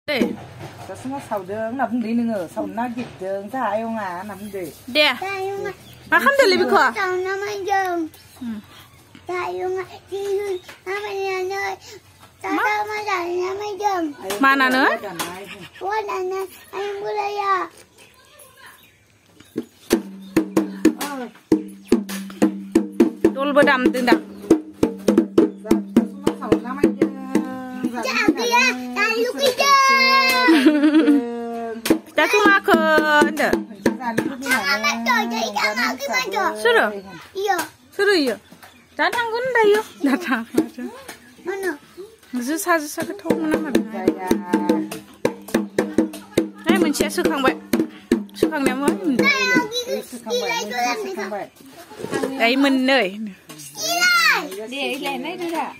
Semua saudeng, nak bundi nengah, saudna gideng, sayang ah, nak bundi. Dia. Makan dulu biko. Saudna manjung. Sayang ah, cium, namanya nol. Saudna manjung. Mana nol? Wadana, ayam budaya. Dul bedam tindang. Jaga, tahu kita. Kita cuma ke anda. Suruh. Iya. Suruh iya. Datang pun dah yo. Datang. Mana? Susah ketemu mana mana. Hai mencet sukang baik. Sukang ni apa? Đây mình nơi. Đi lên đấy thôi ạ.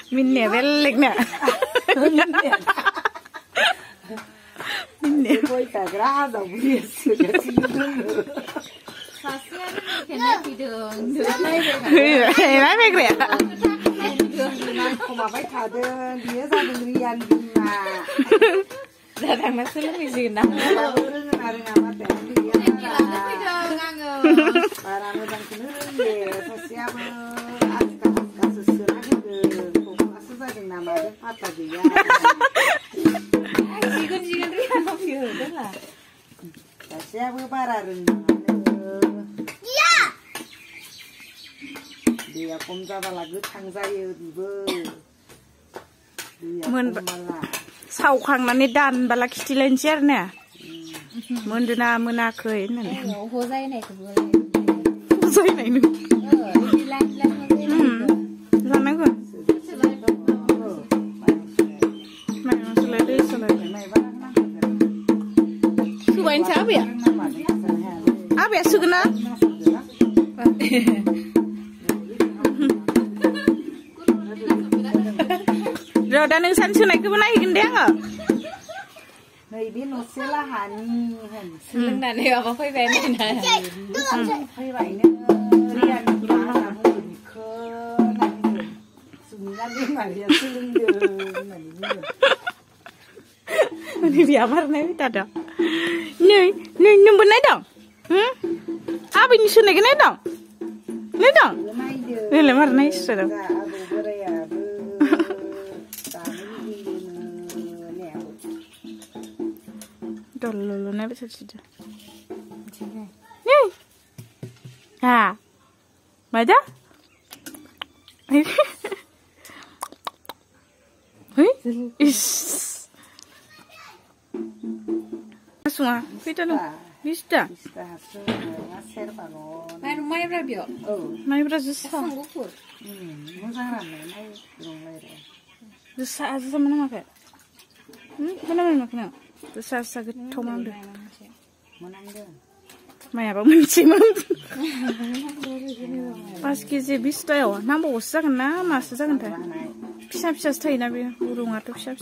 Mình nè velek nè. Mình nè. Coi cả grado, biết sự cái gì nữa. Nói mấy cái này. Không mà phải thả đơn, đĩa ra đừng riêng đi mà. Là thằng nó sẽ lấy gì nào? Bà bưng là đừng làm đẹp đi á. Bà làm đang cứ về, sao xe bơ, ăn cả sữa cái được, cũng ăn sữa đừng làm mà được phát tài gì á. Chỉ cần riêng không hiểu tức là. Cả xe bơ bà ra đừng. Dạ. Dia cũng ra là cứ thằng ra yêu đi bơ. Mình sau khoảng này đàn bà là kí lên chết nè. Mình đưa na mình na cười nè. Hồ dây này của vừa Hồ dây này nữa. đi lên Làm mấy rồi. Mày nó sẽ lấy đi sẽ lấy. Sư bánh cháo bịa. Á bịa sư cái rồi đã nâng sẵn sư này cứ bữa nay hình đen à? Này biết nó sẽ là hẳn lưng này này có phải về này này hay vậy nữa riêng mà làm một cái khơ này dùng ra đi mà riêng xương đường này Ini biar nih kita dong. Nih nyumbun nih dong. Apa ini sunai nih dong? Nih dong. Nih lemar nih sudah. Dulu nih bisa sudah. Nih. Ah. Baca? Is. Semua, kita dong. Bisa. mai mai ra biểu Mai berapa susah? không có cuộc Susah aja sama nama kayak. Mana makna? Susah sakit thomam deh. Mai apa mencimam? Pas kizi bisa ya, nama usah kena, mas usah kena. Bisa stay nabi, burung atau bisa.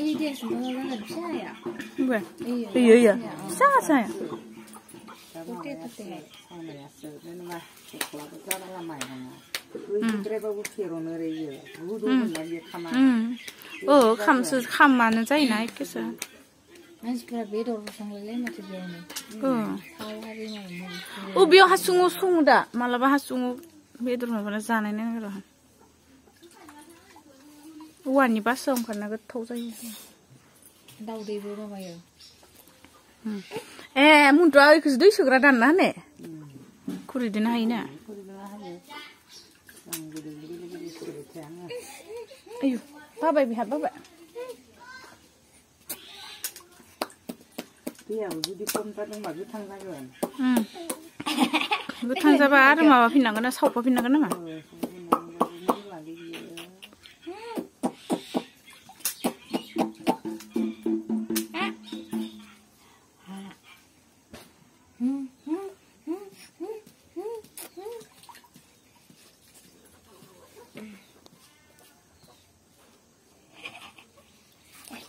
ý dia semua orang ada saya Bukan? Iya. Sangat saya. oke tapi 감만 자이나 있겠어. nanti sekarang beda urusan lain macam ni kalau hari mau Biar hasungu dah, malah hasungu betul mana sana ini kan. Wani basah karena getau saja. đau đi vừa đâu vậy Mundur aku sudah segera dan nane. Kuri di nahi na. Ayo, baba bihat baba. Dia udah kompas yang bagus tangga kan. Gutang sabar, mama pinang kena, saupa pinang kena mah.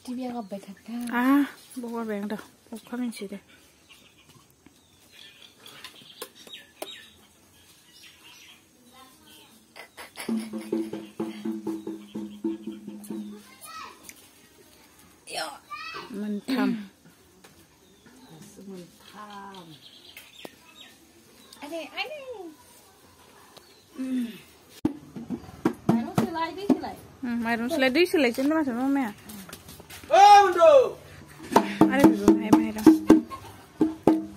TV가 가봐야겠다. 아, 뭐가 맹다. 가면 지대. mình thầm Anh này mày muốn sửa lại đi sửa lại mày đúng sửa đi sửa lại chân nó mà sửa nó mẹ ai đây rồi hay mày đâu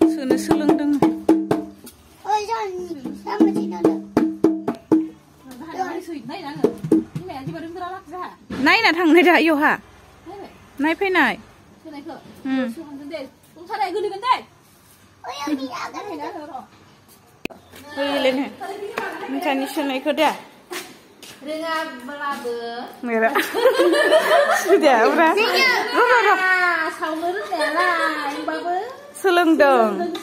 sửa nó sửa lưng đừng ôi giời sao mà chị nó được này là mẹ chị mà đứng ra lắc ra này là thằng này đã yêu hả này phải này cái này cơ sửa hàng vấn đề cũng sao đây cứ đi vấn đề ôi ôi đi ra cái này ơi lên này mình chăn đi sửa này cơ đấy Renga beraber này đó sudah udah rồi sau mới rất đẹp là anh ba bữa sửa lưng đường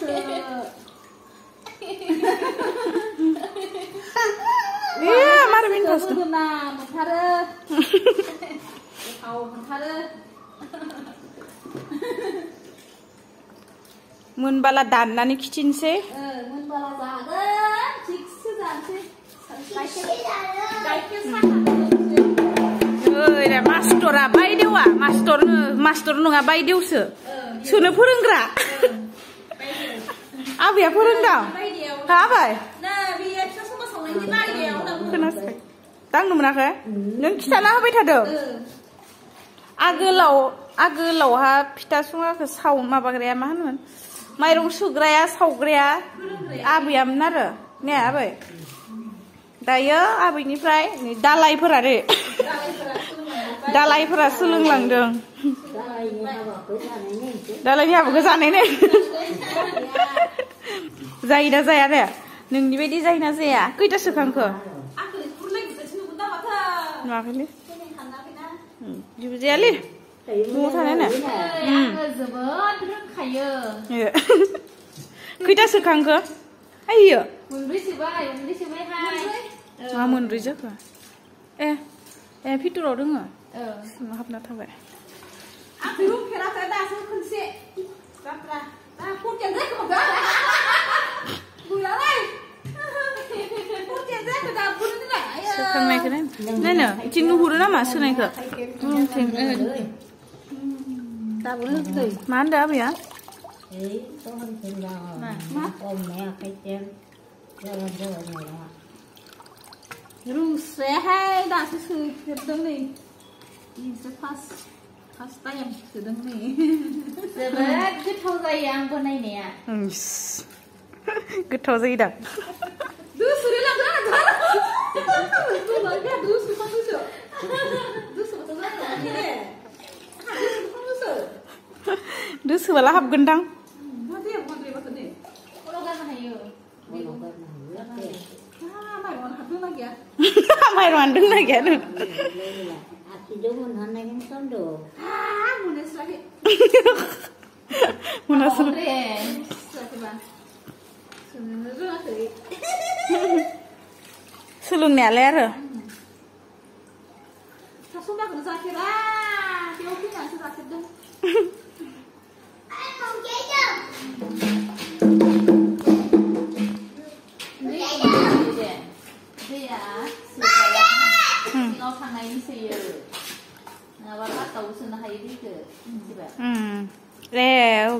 iya mari min tas tuh na mentara kau mentara mun bala dan nani kitchen se mun bala zagan cik sudah sih ơi là master à bay điêu à master nung à bay điêu sửa sửa nó phun ra à việc phun đâu hả vậy tăng nung nào thế nhưng kita lah bây giờ agelaw ha pita sunga ke saw mabagraya ma honoमोन माइरं सुग्राया सावग्राया आबैयामोन आरो ने आबै दायो आबैनिफ्राय दालायफोरा रे दालायफोरा सोलोंलांदों दालायनि हाबाखौ जानाय ने जायो ना जाया रे नोंनि बायदि जायो ना जाया खैथा सोखांखो नुवाखैलै जेबो जायालै न'आव थानाय ना जोबोद रोंखायो खैथा सोखांखो आइयो मोनब्रै सोबाय हाय मा मोनब्रै जाखो ए भितराव दोङो सिङाव हाबना थाबाय आं रुफेराखै दासो खनसे बाब्रा दा फुरकेन जायखौ दा बुलालाय फुरकेन जायखौ दा बुनो दिलाय सोखांनायखौ नायनो इथिं नुहुरो नामा सोनायखौ दाबो लोगै मा होनदों आबैया रुस्रायाहाय दासो सोफेरदों नै इनसो फार्स्ट टाइम सोदों नै जोबोद गोथाव जायो आं बनायनाया गोथाव जायो दा दुसुरि लांदों आं दुसुबाला हाबगोनदां माइरंआनो दोंना गैया नों सोलोंनायालाय आरो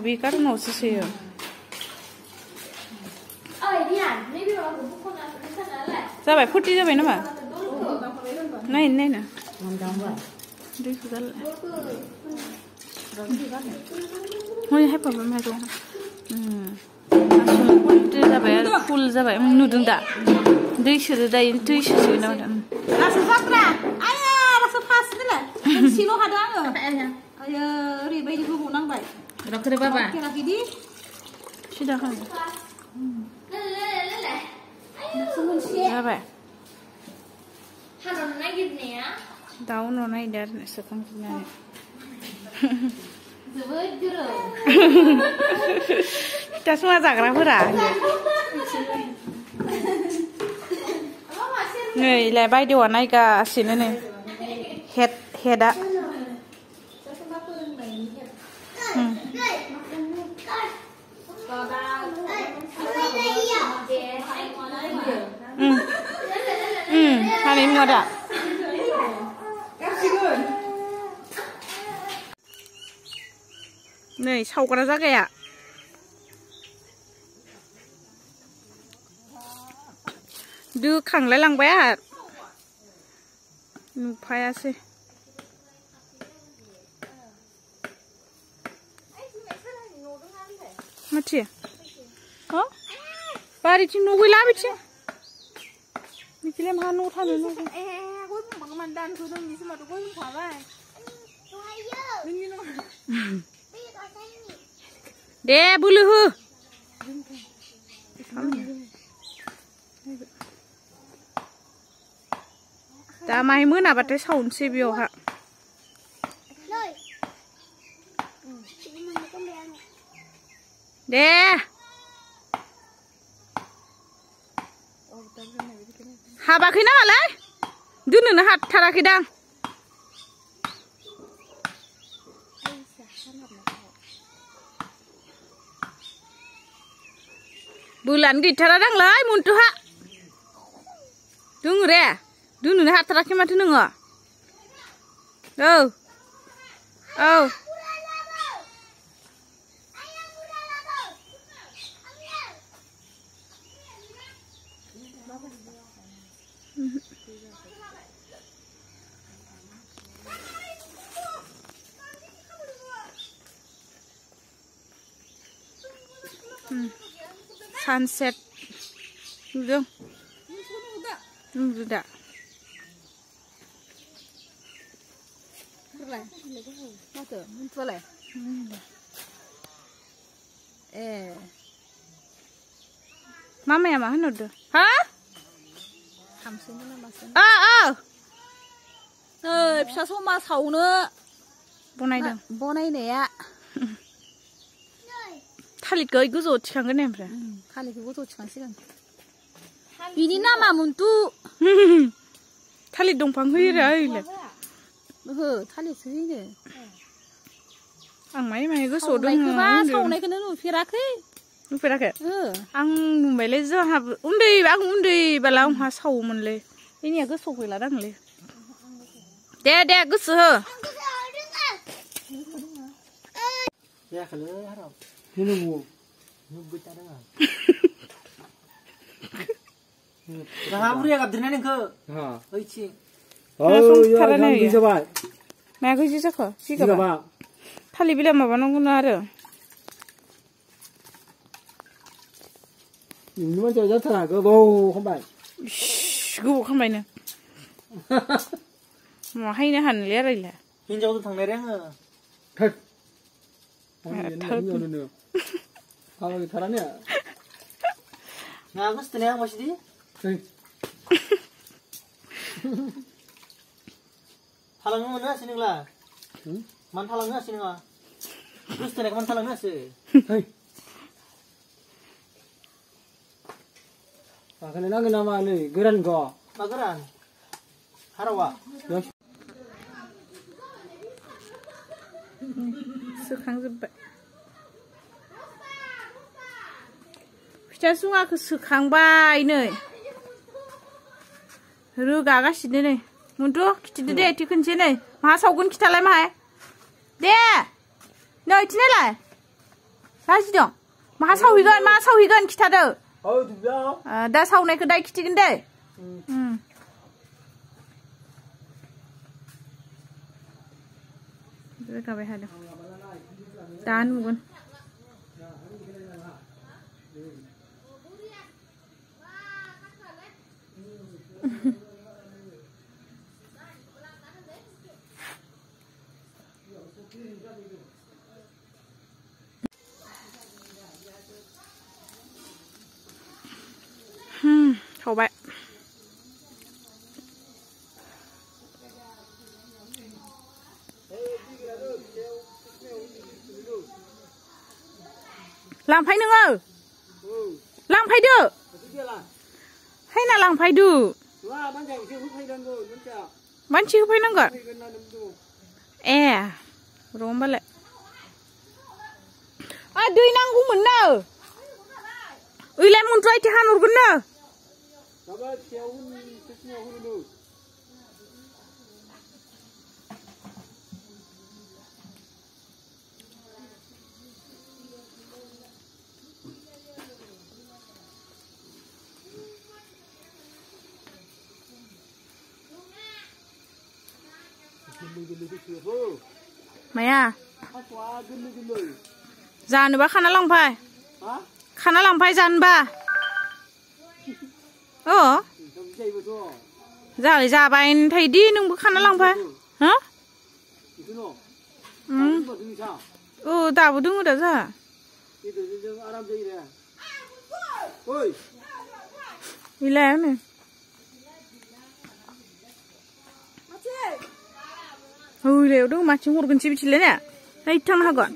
बे कारनावसो सोयो जाबाय 40 जाबाय नामा नायनो दैखौ गारलाय हनै हायफाबाय माइरं जाबाय आरो फुल जाबाय नुदों दा दै सोदो दायो दै सोयो नामा दा रासो जात्रा आया रासो फास दिले सिल' हादों आङो आयो ओरैबायदि गोबाव नांबाय रखरे बाबा केराखैदि सिदा खालाम जाबाय दा उनाव नायदो आरो सोखांजोबनानै जोबोद गोरों फिथा सुङा जाग्राफोरा नै इलाय बायदेवा नायगासिनो नै हेडआ हानाय नङा दा नै सावग्रा जागाया दो खांलाय लांबाय आहा नुफायासै माथि अ बारिथिं न' गैला बिथिं मिथिलाय मा न' थानो न' दे बोलो हो दा माहाय मोनाबाथाय सावनोसै बेयावहा दे हाबाखै नामालाय दोननोनो हाथाराखैदां बोलानो गैथारा दांलै मन्टुहा दङ रे दोननोनो हाथाराखै माथो नोङो औ औ sunset नुदों नुदों दा माथो मोनथ'लाय ए मामाया मा होनहरदो हा थांसैनो नामासो ओ फिसा समा सावनो बनायदों बनायनाया थालिरखौ गोजौआव थिखांगोन ओमफ्राय थालिरखौ गोजौआव थिखांसिगोन बिनि नामा मन्टु थालिर दंफां होयो रे ओइलाय ओहो थालिरसो होयो आं माय गोसोआव दङ सावनायखौनो नुफेराखै आं नुबायलै जोंहा आं उन्दैबाला आंहा सावोमोनलै बेनिया गोसोआव गैला दांलै दे गोसो हो बुरिया गाबदेरनाय नोंखौ ओइथिं माया गैजि जाखो जिगाबा थालिर बिलाइ माबानांगौनो आरो मानसिया जाथारा गोबाव खालामबाय गोबाव खालामबायनो माहायनो हानोलै आरोलाय हिनजावजों थांनाय रे आङो ना गोसोथोनाय आं बासिदि थालांनो मोनो आसि नोंला मानो थालांनो आसि नोङा गोसोथोनायखौ मानो थालांनो आसि माखाने नांगौ नामा नै गोरान ग मा गोरान हारावा सोखांजोब्बाय फिथा सुङाखौ सोखांबाय नै रोगागासिनो नै मन्टु खिथिदो दे इथि खोनसे नै माहा सावगोन खिथालाय माहाय दे नै इथि नायलाय राजि दं माहा सावहैगोन खिथादो दा सावनायखौ दाय खिथिगोन दे रोगाबाय थादों दा नुगोन सावबाय लांफाय नोङो लांफायदो हैना लांफायदो मानसि होफैनांगोन ए र' होमबालाय दै नांगौमोन नो ओइलाय मन्थु आइथि हानहरगोन नो माया जानोबा खाना लांफाय खाना लांफाय जानोबा अ जालाय जाबाय थायोदि नोंबो खाना लांफाय हा दाबो दङ दा जोंहा गैला नै ओइलायाव दङ माथिं हरगोनसै बिथिलाय ने नै थांनो हागोन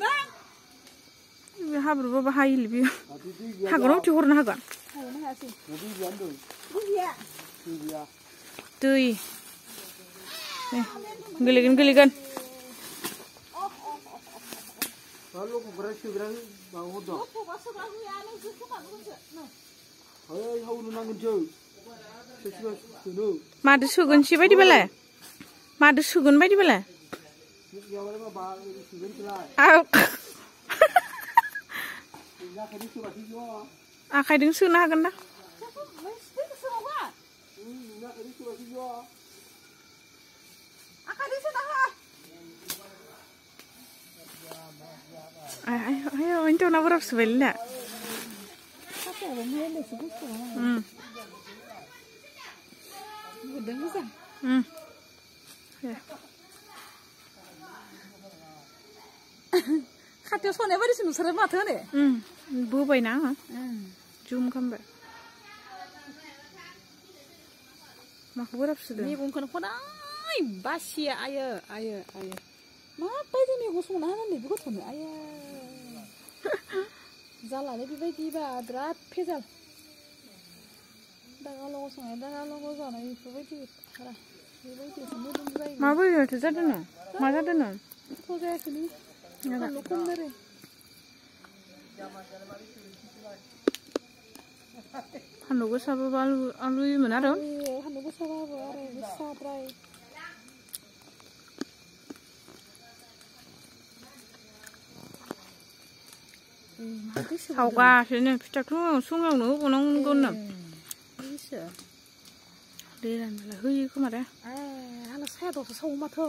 हाब्रु बाबा हायोलै बियो हागोन उथि हरनो हागोन दै गोलैगोन गोलैगोन मादो सोगोन सि बायदिबालाय मादो सोगोन बायदिबालाय आखाइजों सोनो हागोन ना हिनजावना बोराब सोबायलै ना खाथियाव सनाय बायदिसो नुसोरो माथो होनो बोबायना आङो जुम खालामबाय माखौ बोराब सोदों मैगंखौनो खदाय बासिया आयो आयो आयो माबायदि मैगं संना होनानै बे गथ'नो आयो जालालै बेबायदिबा बिराद भेजाल दागालाव संनाय दागालाव जानाय बेफोरबायदि बेबायदिसो मोदोम जायो माबायदिथो जादों मा जादों थ' जायाखैनो फानलु खम आरो फानलु गोसाबाबो आलुयोमोन आरो फानलु गोसाबाबो आरो गोसाद्राय सावगासिनो फिथाखौ संनायावनो होबावनांगौनो दै रानबालाय होयो खोमा दे आंना सायादावसो सावो माथो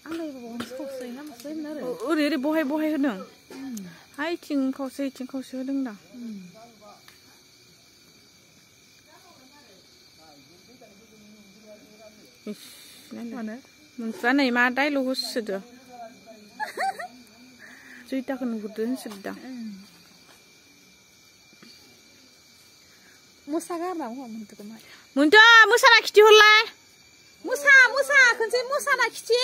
आंलाय बावनो सावसै ना मासैमोन आरो ओरै ओरै बहाय बहाय होदों हायथिं खावसे इथिं खावसे होदों दा मोनफा नै मा दाइलग होसोदो जैताखौ नुहुरदो होनसोदों मोसा गारना मोनथो मोसाना खिथि हरलाय मोसा मोसा खनसे मोसाना खिथि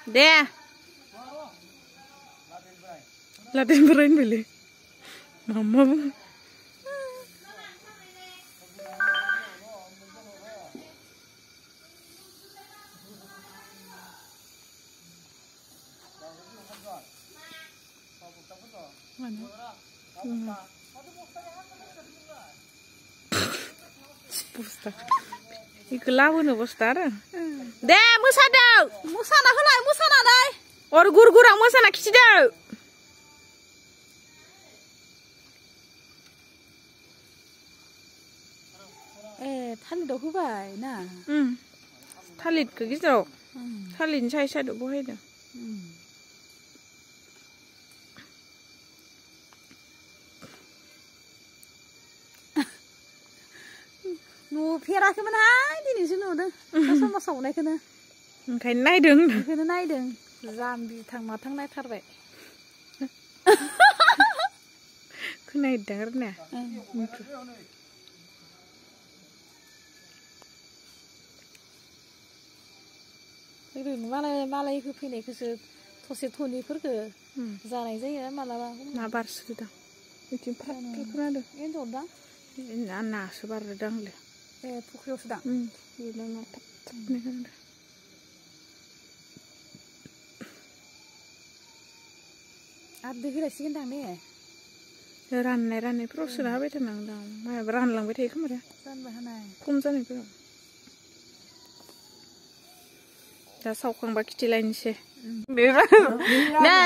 दे लादेन बोराय होनबायलै मामा बुङो बस्ता इखौ लाबोनो बस्ता आरो दे मोसादो मोसाना होलाय मोसानानै अर गुर गुराव मोसाना खिथिदो थालिराव होबाय ना थालिरखौ गेजेराव थालिरनि साइड साइडआव बहायदो नुफेराखैमोनहाय दिनैसो नुदों समाव सावनायखौनो ओंखायनो नायदों बेखौनो नायदों जाम्बि थां माथां नायथारबाय खोनायदों आरो ना ओरैनो मालाय होफैनायखौसो थसे थनैफोरखो जानाय जायो मालाबा ना बारसोदों बिथिं फ्रा खोनादों एन्जर दां नासो बारदों आंले ए फुख्रियावसो दां बेलाय ना थाब थाबनो खोनादों आरो दै होलायसिगोन दां ने राननायफोराव सोना होबाय थानांदां मायाबा रानलांबाय थायो खोमा जानबाय हानाय खम जानायफोराव दा सावखांबा खिथिलायनोसै दे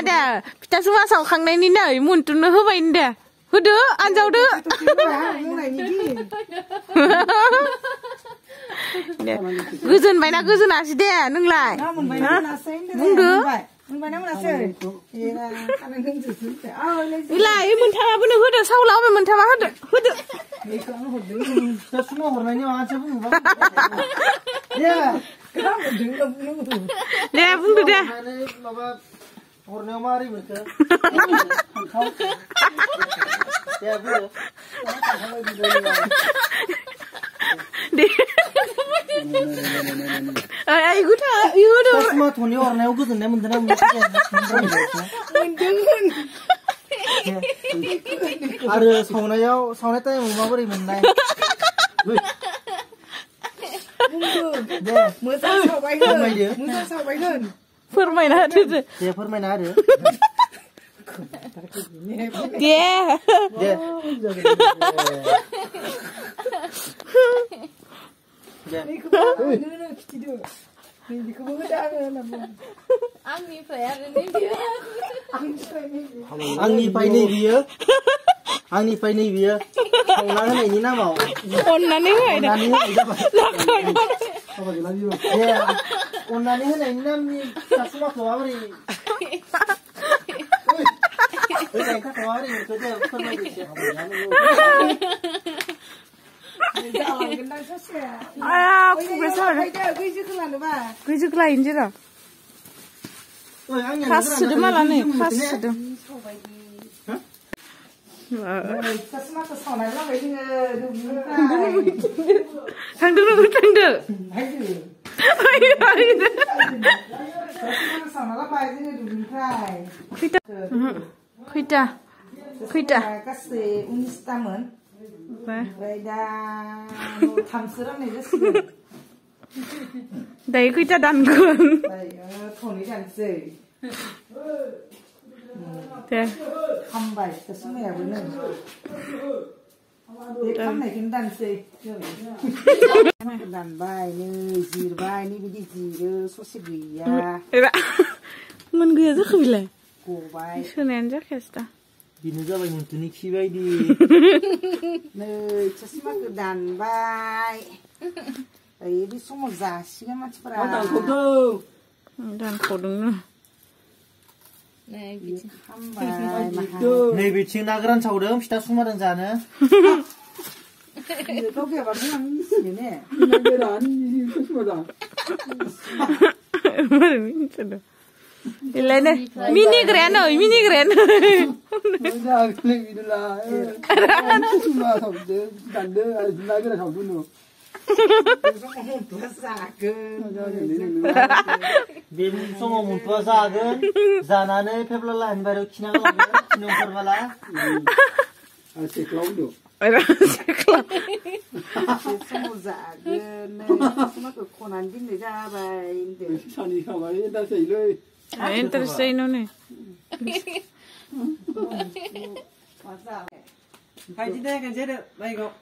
दे फिथा सुमा सावखांनायनि नै मुन्थुनो होबाय दे होदो आनजावदो दे गोजोनबायना गोजोनासै दे नोंलाय बुंदो इलाय मोनथामाबोनो होदो सावला अबे मोनथामा होदो होदो दे बुंदो दे हरनायाव मारै मोनखो Ay, gue tak, iya dong. Semua tuh nih orangnya gue tuh nih mendengar Ada saunanya tuh yang mau beri menai. Musa sawain. Permain ada tuh. Ya permain ada. Dia. Anniफ्राय नै बियो संना होनायनि नामाव अननानै होबाय दा अननानै होनायनि नामनि सासुमाखौ माबोरै Gejek lah khas sudah malah nih khas sudah Kuita. Kasih unis taman. Beda tamseran aja sih. Dari kuita dan gun. Thoni dan sih. Deh. Kambai, kesemua ya bener. Dek kambai dan sih. Dan bay nih, zirbay nih biji zir, sosi gaya. Mun gaya tuh kebilai. Kubai. Sunan jakesta. Bini जाबाय मुन्थुनि खि बायदि नै चस्मा गोदान बाय ओइ बे समाव जासिगोन मानसिफोरा दानखौदोंनो नै बिथिं ना गोरान सावदों फिथा सुमादों जानो बेखौ गैयाबा बुंनां मिथियो ने मारै मिथिदों Ilene, mini grand. Bim songo muntua zagen, zanane peplala hanbaru kina lagen, kinongkar bala. Asik laudo. Songo zagen, cuma kekonan din jabai. Sani kawai dah seloi. Interesting nih. Hai, jadi kan jadi, baik kok.